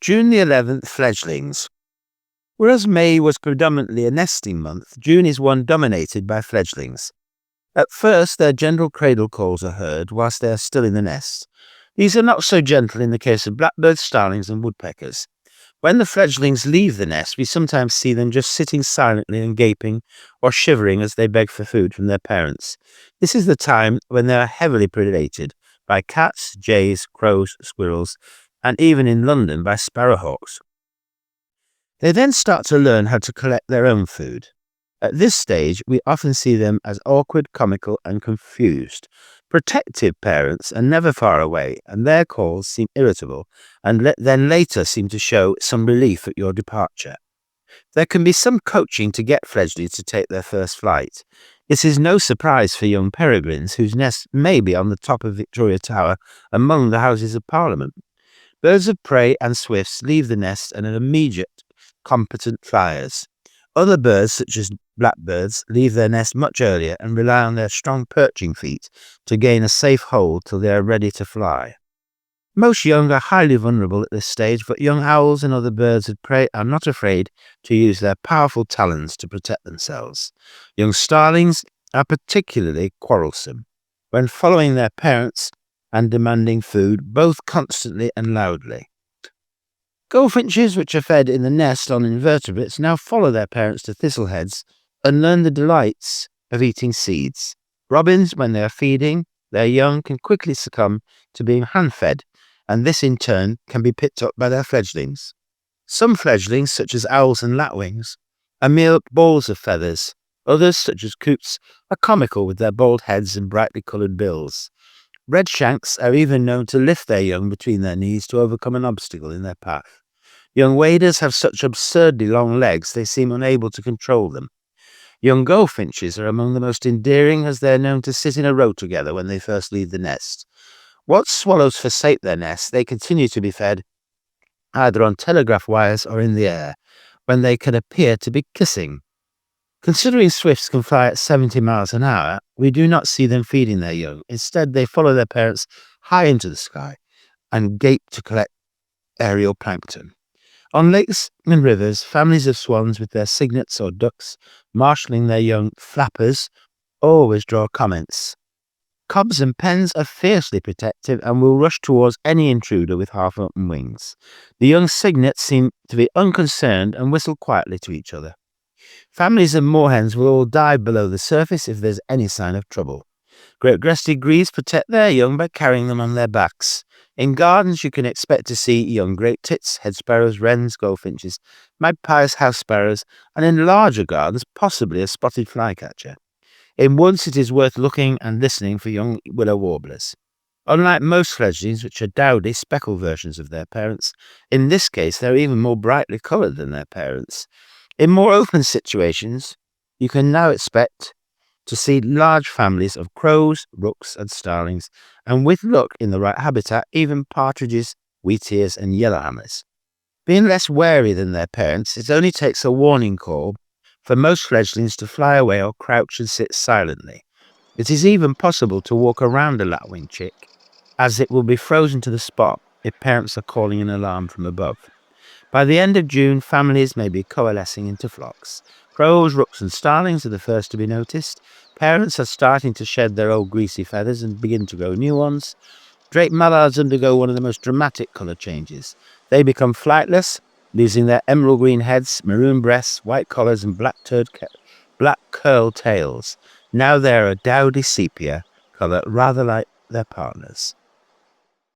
June the 11th, fledglings. Whereas May was predominantly a nesting month, June is one dominated by fledglings. At first, their gentle cradle calls are heard whilst they are still in the nest. These are not so gentle in the case of blackbirds, starlings and woodpeckers. When the fledglings leave the nest, we sometimes see them just sitting silently and gaping or shivering as they beg for food from their parents. This is the time when they are heavily predated by cats, jays, crows, squirrels, and even in London by sparrowhawks. They then start to learn how to collect their own food. At this stage, we often see them as awkward, comical, and confused. Protective parents are never far away, and their calls seem irritable, and then later seem to show some relief at your departure. There can be some coaching to get fledglings to take their first flight. This is no surprise for young peregrines, whose nest may be on the top of Victoria Tower among the Houses of Parliament. Birds of prey and swifts leave the nest and are immediate, competent flyers. Other birds, such as blackbirds, leave their nest much earlier and rely on their strong perching feet to gain a safe hold till they are ready to fly. Most young are highly vulnerable at this stage, but young owls and other birds of prey are not afraid to use their powerful talons to protect themselves. Young starlings are particularly quarrelsome when following their parents and demanding food, both constantly and loudly. Goldfinches, which are fed in the nest on invertebrates, now follow their parents to thistleheads and learn the delights of eating seeds. Robins, when they are feeding, their young can quickly succumb to being hand-fed, and this in turn can be picked up by their fledglings. Some fledglings, such as owls and lapwings, are mere balls of feathers. Others, such as coots, are comical with their bald heads and brightly coloured bills. Redshanks are even known to lift their young between their knees to overcome an obstacle in their path. Young waders have such absurdly long legs they seem unable to control them. Young goldfinches are among the most endearing, as they are known to sit in a row together when they first leave the nest. Once swallows forsake their nest, they continue to be fed either on telegraph wires or in the air, when they can appear to be kissing. Considering swifts can fly at 70 miles an hour, we do not see them feeding their young. Instead, they follow their parents high into the sky and gape to collect aerial plankton. On lakes and rivers, families of swans with their cygnets or ducks marshalling their young flappers always draw comments. Cobs and pens are fiercely protective and will rush towards any intruder with half-open wings. The young cygnets seem to be unconcerned and whistle quietly to each other. Families of moorhens will all dive below the surface if there's any sign of trouble. Great-breasted grebes protect their young by carrying them on their backs. In gardens, you can expect to see young great tits, hedge sparrows, wrens, goldfinches, magpies, house sparrows, and in larger gardens, possibly a spotted flycatcher. In woods, it is worth looking and listening for young willow warblers. Unlike most fledglings, which are dowdy, speckled versions of their parents, in this case, they're even more brightly coloured than their parents. In more open situations, you can now expect to see large families of crows, rooks and starlings, and with luck in the right habitat, even partridges, wheatears and yellowhammers. Being less wary than their parents, it only takes a warning call for most fledglings to fly away or crouch and sit silently. It is even possible to walk around a lapwing chick, as it will be frozen to the spot if parents are calling an alarm from above. By the end of June, families may be coalescing into flocks. Crows, rooks and starlings are the first to be noticed. Parents are starting to shed their old greasy feathers and begin to grow new ones. Drake mallards undergo one of the most dramatic colour changes. They become flightless, losing their emerald green heads, maroon breasts, white collars and black curled tails. Now they are a dowdy sepia colour, rather like their partners.